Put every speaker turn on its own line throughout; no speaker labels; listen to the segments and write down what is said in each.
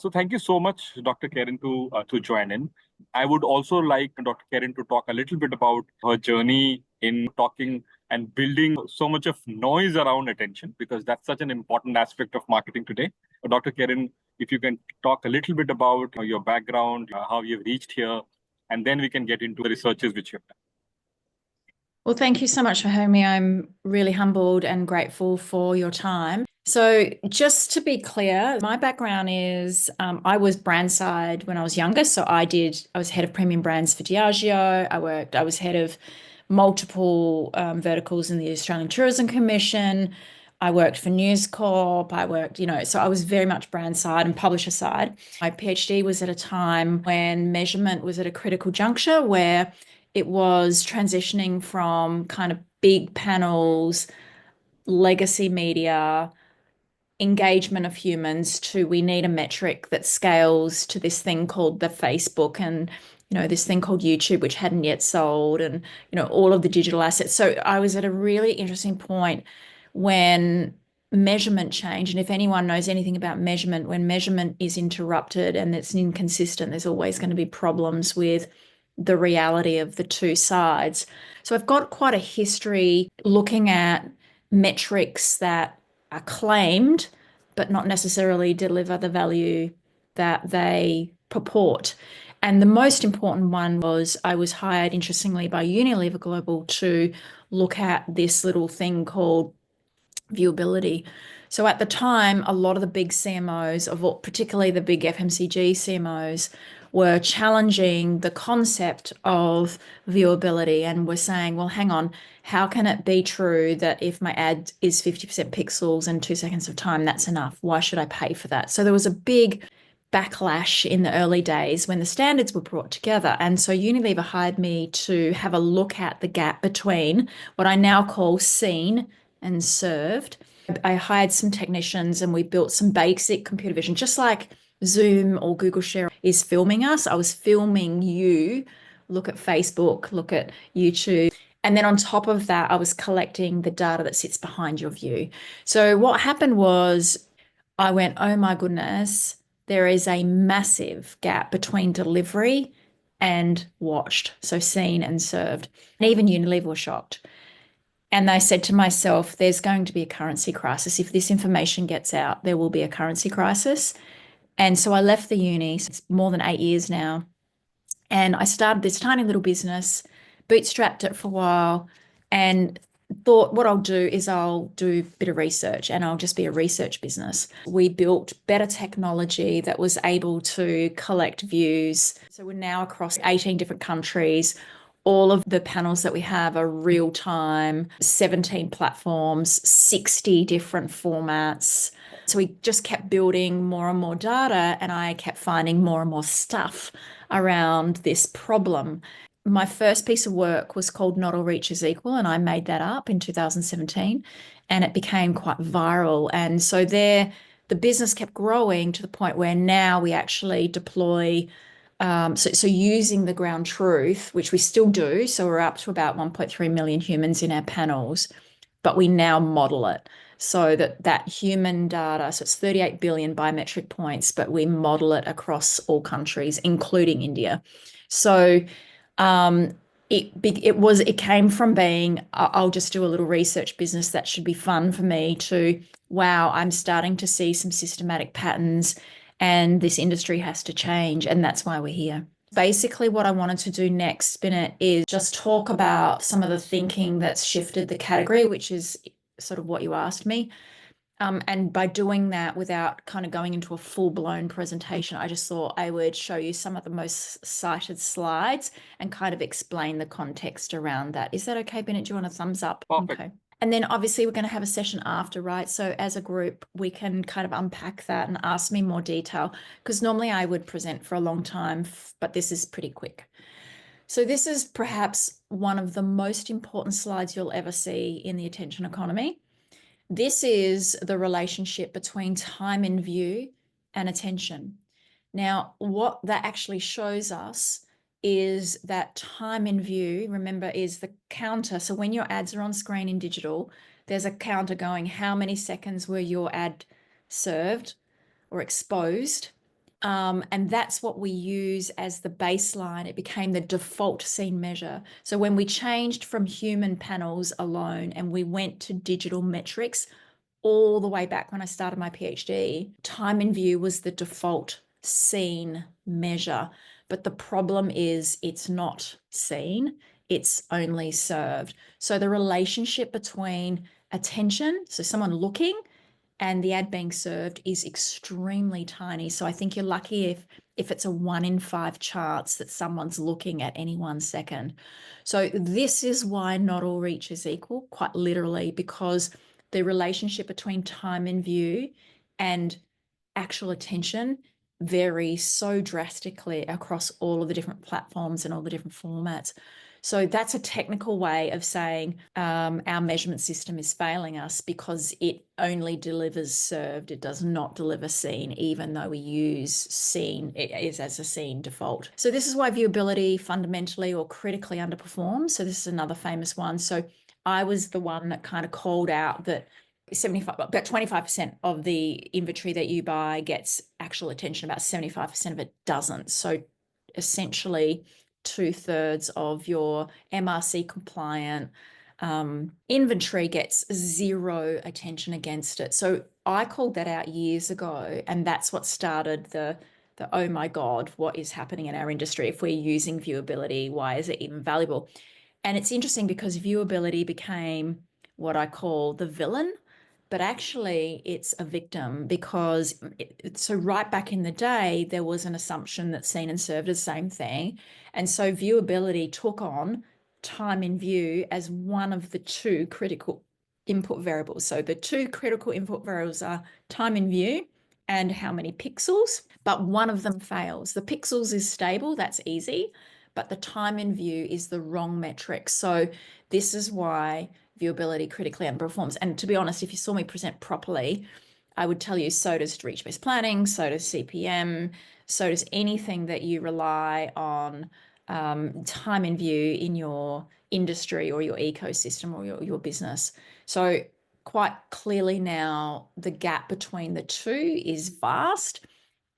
So thank you so much, Dr. Karen, to join in. I would also like Dr. Karen to talk a little bit about her journey in talking and building so much of noise around attention, because that's such an important aspect of marketing today. Dr. Karen, if you can talk a little bit about your background, how you've reached here, and then we can get into the researches which you've done.
Well, thank you so much for having me. I'm really humbled and grateful for your time. So, just to be clear, my background is I was brand side when I was younger. So, I was head of premium brands for Diageo. I was head of multiple verticals in the Australian Tourism Commission. I worked for News Corp. So I was very much brand side and publisher side. My PhD was at a time when measurement was at a critical juncture where it was transitioning from kind of big panels, legacy media, engagement of humans to we need a metric that scales to this thing called the Facebook and this thing called YouTube, which hadn't yet sold, and all of the digital assets. So I was at a really interesting point when measurement changed. And if anyone knows anything about measurement, when measurement is interrupted and it's inconsistent, there's always going to be problems with the reality of the two sides. So I've got quite a history looking at metrics that are claimed, but not necessarily deliver the value that they purport. And the most important one was I was hired, interestingly, by Unilever Global to look at this little thing called viewability. So at the time, a lot of the big CMOs, particularly the big FMCG CMOs, were challenging the concept of viewability and were saying, well, hang on, how can it be true that if my ad is 50% pixels and 2 seconds of time, that's enough? Why should I pay for that? So there was a big backlash in the early days when the standards were brought together. And so Unilever hired me to have a look at the gap between what I now call seen and served. I hired some technicians and we built some basic computer vision, just like Zoom or Google Share is filming us. I was filming you look at Facebook, look at YouTube. And then on top of that, I was collecting the data that sits behind your view. So what happened was I went, oh my goodness, there is a massive gap between delivery and watched, so seen and served. And even Unilever were shocked. And I said to myself, there's going to be a currency crisis. If this information gets out, there will be a currency crisis. And so I left the uni, so it's more than 8 years now. And I started this tiny little business, bootstrapped it for a while, and thought what I'll do is I'll do a bit of research and I'll just be a research business. We built better technology that was able to collect views. So we're now across 18 different countries. All of the panels that we have are real time, 17 platforms, 60 different formats. So we just kept building more and more data, and I kept finding more and more stuff around this problem. My first piece of work was called Not All Reach is Equal, and I made that up in 2017, and it became quite viral. And so there, the business kept growing to the point where now we actually deploy so using the ground truth, which we still do, so we're up to about 1.3 million humans in our panels, but we now model it so that human data, so it's 38 billion biometric points, but we model it across all countries, including India. So it came from being, I'll just do a little research business that should be fun for me, to, wow, I'm starting to see some systematic patterns and this industry has to change. And that's why we're here. Basically, what I wanted to do next, Spinnet, is just talk about some of the thinking that's shifted the category, which is sort of what you asked me. And by doing that without kind of going into a full-blown presentation, I just thought I would show you some of the most cited slides and kind of explain the context around that. Is that okay, Bennett? Do you want a thumbs up?
Perfect.
Okay. And then obviously we're going to have a session after, right? So as a group, we can kind of unpack that and ask me more detail, because normally I would present for a long time, but this is pretty quick. So this is perhaps one of the most important slides you'll ever see in the attention economy. This is the relationship between time in view and attention. Now, what that actually shows us is that time in view, remember, is the counter. So when your ads are on screen in digital, there's a counter going, how many seconds were your ad served or exposed? And that's what we use as the baseline. It became the default scene measure. So when we changed from human panels alone and we went to digital metrics, all the way back when I started my PhD, time in view was the default scene measure. But the problem is it's not seen, it's only served. So the relationship between attention, so someone looking, and the ad being served is extremely tiny. So I think you're lucky if it's a 1 in 5 charts that someone's looking at any 1 second. So this is why not all reach is equal, quite literally, because the relationship between time in view and actual attention varies so drastically across all of the different platforms and all the different formats. So that's a technical way of saying our measurement system is failing us because it only delivers served. It does not deliver seen, even though we use seen as a seen default. So this is why viewability fundamentally or critically underperforms. So this is another famous one. So I was the one that kind of called out that about 25% of the inventory that you buy gets actual attention, about 75% of it doesn't. So essentially 2/3 of your MRC compliant inventory gets zero attention against it. So I called that out years ago, and that's what started the oh my God, what is happening in our industry? If we're using viewability, why is it even valuable? And it's interesting because viewability became what I call the villain, but actually it's a victim because so right back in the day, there was an assumption that seen and served is the same thing. And so viewability took on time in view as one of the two critical input variables. So the two critical input variables are time in view and how many pixels, but one of them fails. The pixels is stable, that's easy, but the time in view is the wrong metric. So this is why viewability critically underperforms. And to be honest, if you saw me present properly, I would tell you so does reach-based planning, so does CPM, so does anything that you rely on time in view in your industry or your ecosystem or your business. So quite clearly now, the gap between the two is vast.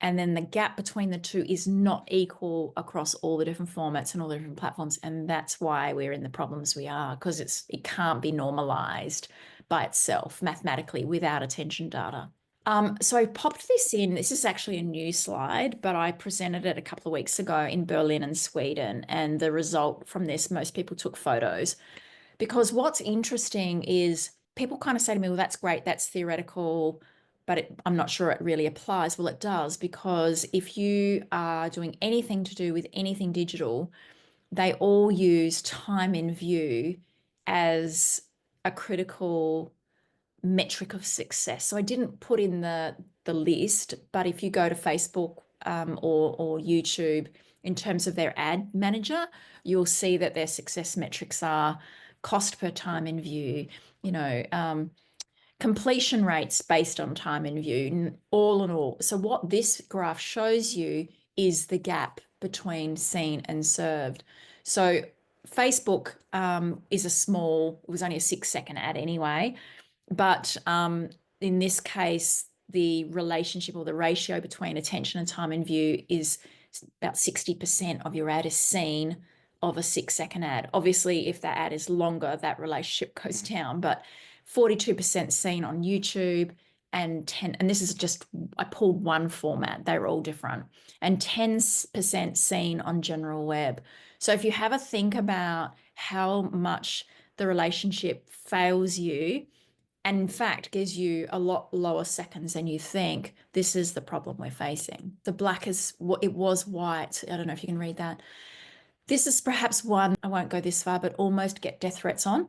And then the gap between the two is not equal across all the different formats and all the different platforms. And that's why we're in the problems we are, because it can't be normalized by itself mathematically without attention data. So I popped this in. This is actually a new slide, but I presented it a couple of weeks ago in Berlin and Sweden. And the result from this, most people took photos. Because what's interesting is people kind of say to me, well, that's great, that's theoretical, but I'm not sure it really applies. Well, it does, because if you are doing anything to do with anything digital, they all use time in view as a critical metric of success. So I didn't put in the list, but if you go to Facebook or YouTube in terms of their ad manager, you'll see that their success metrics are cost per time in view, completion rates based on time in view, all in all. So what this graph shows you is the gap between seen and served. So Facebook it was only a 6-second ad anyway, but in this case, the relationship or the ratio between attention and time in view is about 60% of your ad is seen of a 6-second ad. Obviously, if that ad is longer, that relationship goes down, but 42% seen on YouTube and this is just, I pulled one format, they're all different, and 10% seen on general web. So if you have a think about how much the relationship fails you, and in fact gives you a lot lower seconds than you think, this is the problem we're facing. The black is what it was white. I don't know if you can read that. This is perhaps one, I won't go this far, but almost get death threats on.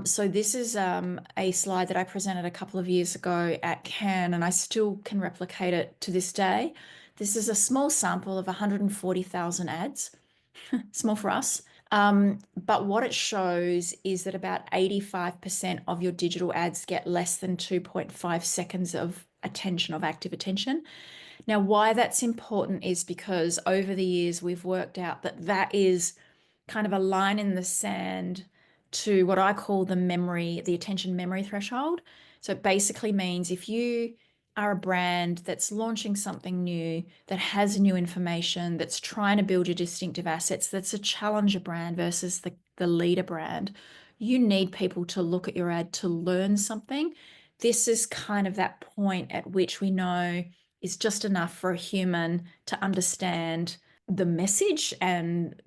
So this is a slide that I presented a couple of years ago at Cannes, and I still can replicate it to this day. This is a small sample of 140,000 ads, small for us. But what it shows is that about 85% of your digital ads get less than 2.5 seconds of attention, of active attention. Now, why that's important is because over the years, we've worked out that that is kind of a line in the sand to what I call the attention memory threshold. So it basically means if you are a brand that's launching something new, that has new information, that's trying to build your distinctive assets, that's a challenger brand versus the leader brand, you need people to look at your ad to learn something. This is kind of that point at which we know is just enough for a human to understand the message and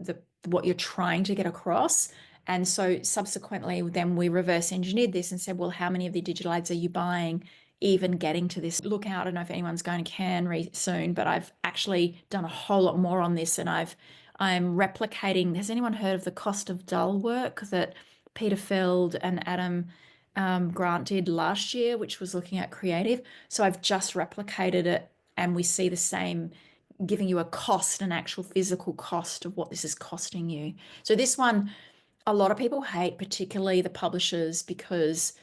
what you're trying to get across. And so subsequently, then we reverse engineered this and said, well, how many of the digital ads are you buying? Even getting to this. Look out, I don't know if anyone's going to Cannes soon, but I've actually done a whole lot more on this, and I'm replicating. Has anyone heard of the cost of dull work that Peter Feld and Adam Grant did last year, which was looking at creative? So I've just replicated it, and we see the same, giving you a cost, an actual physical cost of what this is costing you. So this one, a lot of people hate, particularly the publishers, because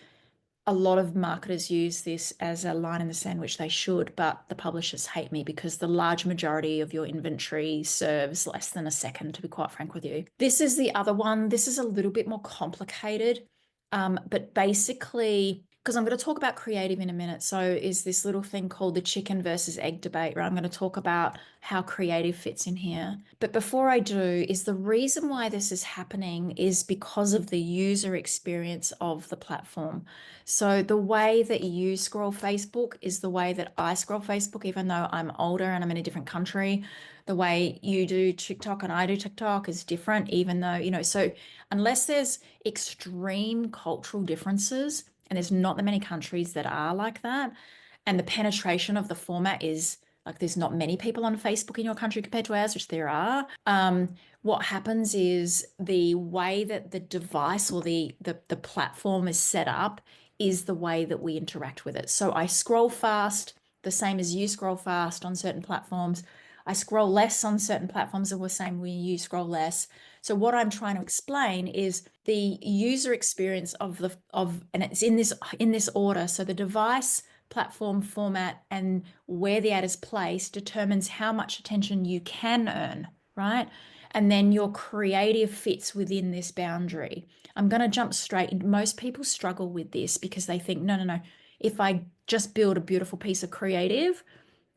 a lot of marketers use this as a line in the sand, which they should, but the publishers hate me because the large majority of your inventory serves less than a second, to be quite frank with you. This is the other one. This is a little bit more complicated, but basically, because I'm going to talk about creative in a minute. So is this little thing called the chicken versus egg debate, where I'm going to talk about how creative fits in here. But before I do, is the reason why this is happening is because of the user experience of the platform. So the way that you scroll Facebook is the way that I scroll Facebook, even though I'm older and I'm in a different country. The way you do TikTok and I do TikTok is different, even though, so unless there's extreme cultural differences, and there's not that many countries that are like that, and the penetration of the format is like there's not many people on Facebook in your country compared to ours, which there are. What happens is the way that the device or the platform is set up is the way that we interact with it. So I scroll fast, the same as you scroll fast on certain platforms. I scroll less on certain platforms, and the same when you scroll less. So what I'm trying to explain is the user experience and it's in this order. So the device, platform, format, and where the ad is placed determines how much attention you can earn, right? And then your creative fits within this boundary. I'm going to jump straight in. Most people struggle with this because they think, no. If I just build a beautiful piece of creative,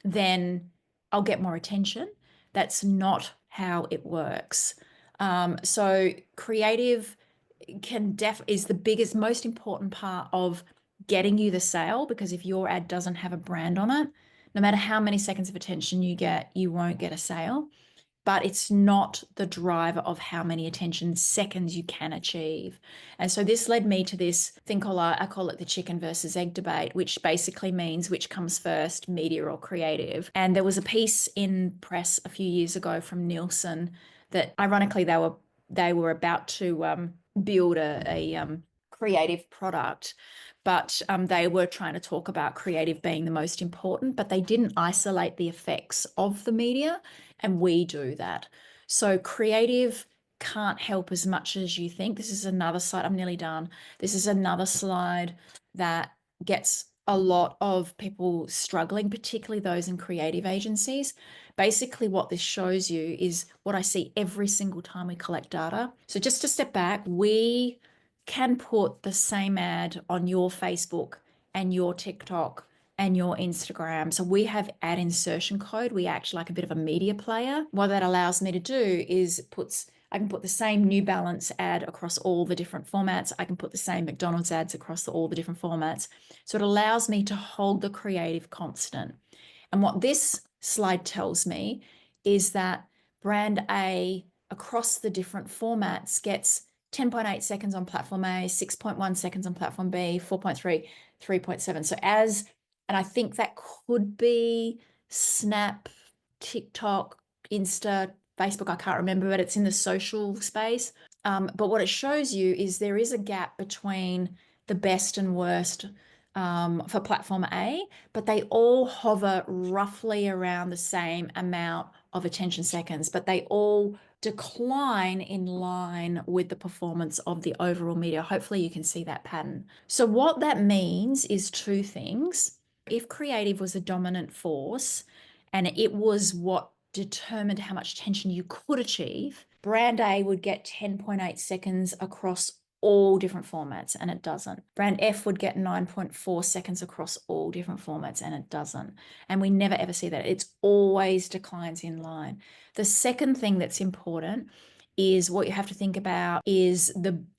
then I'll get more attention. That's not how it works. So creative is the biggest, most important part of getting you the sale, because if your ad doesn't have a brand on it, no matter how many seconds of attention you get, you won't get a sale. But it's not the driver of how many attention seconds you can achieve. And so this led me to this thing I call it the chicken versus egg debate, which basically means which comes first, media or creative. And there was a piece in press a few years ago from Nielsen that ironically they were about to build a creative product, but they were trying to talk about creative being the most important, but they didn't isolate the effects of the media, and we do that. So creative can't help as much as you think. This is another slide. I'm nearly done. This is another slide that gets a lot of people struggling, particularly those in creative agencies. Basically, what this shows you is what I see every single time we collect data. So just to step back, we can put the same ad on your Facebook and your TikTok and your Instagram. So we have ad insertion code. We act like a bit of a media player. What that allows me to do is I can put the same New Balance ad across all the different formats. I can put the same McDonald's ads across all the different formats. So it allows me to hold the creative constant. And what this slide tells me is that brand A across the different formats gets 10.8 seconds on platform A, 6.1 seconds on platform B, 4.3, 3.7. So and I think that could be Snap, TikTok, Insta, Facebook, I can't remember, but it's in the social space. But what it shows you is there is a gap between the best and worst for platform A, but they all hover roughly around the same amount of attention seconds, but they all decline in line with the performance of the overall media. Hopefully you can see that pattern. So what that means is two things. If creative was a dominant force and it was what determined how much attention you could achieve, brand A would get 10.8 seconds across all different formats, and it doesn't. Brand F would get 9.4 seconds across all different formats, and it doesn't. And we never ever see that. It's always declines in line. The second thing that's important is what you have to think about is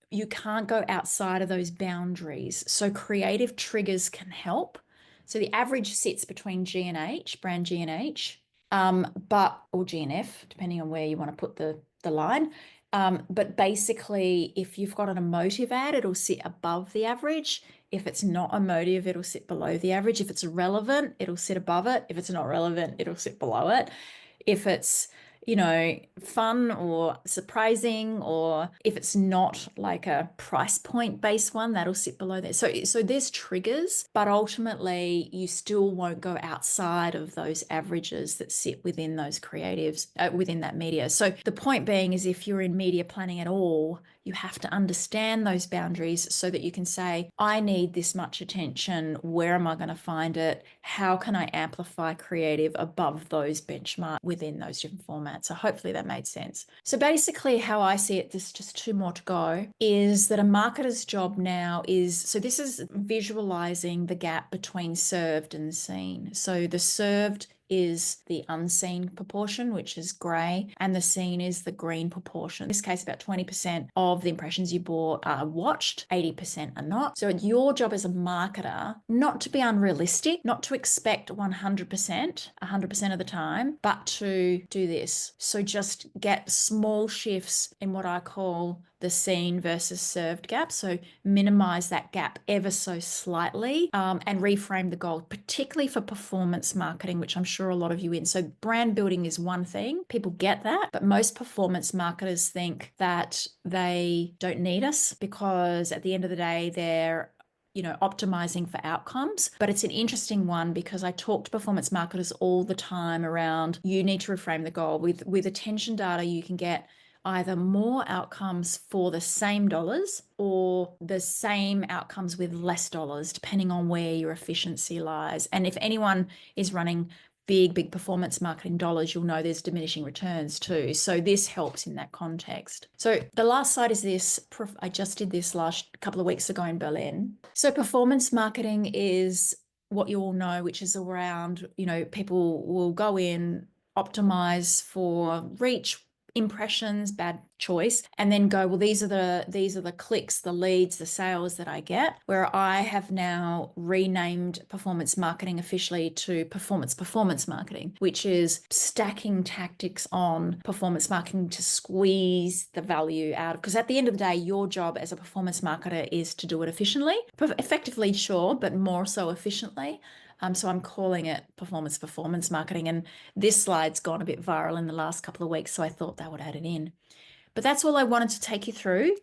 you can't go outside of those boundaries. So creative triggers can help. So the average sits between G and H, brand G and H, or G and F, depending on where you want to put the line. But basically, if you've got an emotive ad, it'll sit above the average. If it's not emotive, it'll sit below the average. If it's relevant, it'll sit above it. If it's not relevant, it'll sit below it. If it's fun or surprising, or if it's not like a price point based one, that'll sit below there. So there's triggers, but ultimately you still won't go outside of those averages that sit within those creatives, within that media. So the point being is, if you're in media planning at all, you have to understand those boundaries so that you can say, I need this much attention. Where am I going to find it? How can I amplify creative above those benchmarks within those different formats? So hopefully that made sense. So basically how I see it, there's just 2 more to go, is that a marketer's job now is, so this is visualizing the gap between served and seen. So the served is the unseen proportion, which is gray, and the seen is the green proportion. In this case, about 20% of the impressions you bought are watched, 80% are not. So it's your job as a marketer not to be unrealistic, not to expect 100% of the time, but to do this. So just get small shifts in what I call the seen versus served gap. So minimize that gap ever so slightly, and reframe the goal, particularly for performance marketing, which I'm sure a lot of you in. So brand building is one thing. People get that, but most performance marketers think that they don't need us because at the end of the day, they're optimizing for outcomes. But it's an interesting one because I talk to performance marketers all the time around, you need to reframe the goal. With attention data, you can get either more outcomes for the same dollars or the same outcomes with less dollars, depending on where your efficiency lies. And if anyone is running big performance marketing dollars, you'll know there's diminishing returns too. So this helps in that context. So the last slide is this. I just did this last couple of weeks ago in Berlin. So performance marketing is what you all know, which is around, people will go in, optimize for reach, impressions, bad choice, and then go, well, these are the clicks, the leads, the sales that I get. Where I have now renamed performance marketing officially to performance marketing, which is stacking tactics on performance marketing to squeeze the value out. Because at the end of the day, your job as a performance marketer is to do it efficiently, effectively, sure, but more so efficiently. So I'm calling it performance marketing. And this slide's gone a bit viral in the last couple of weeks, so I thought that would add it in. But that's all I wanted to take you through.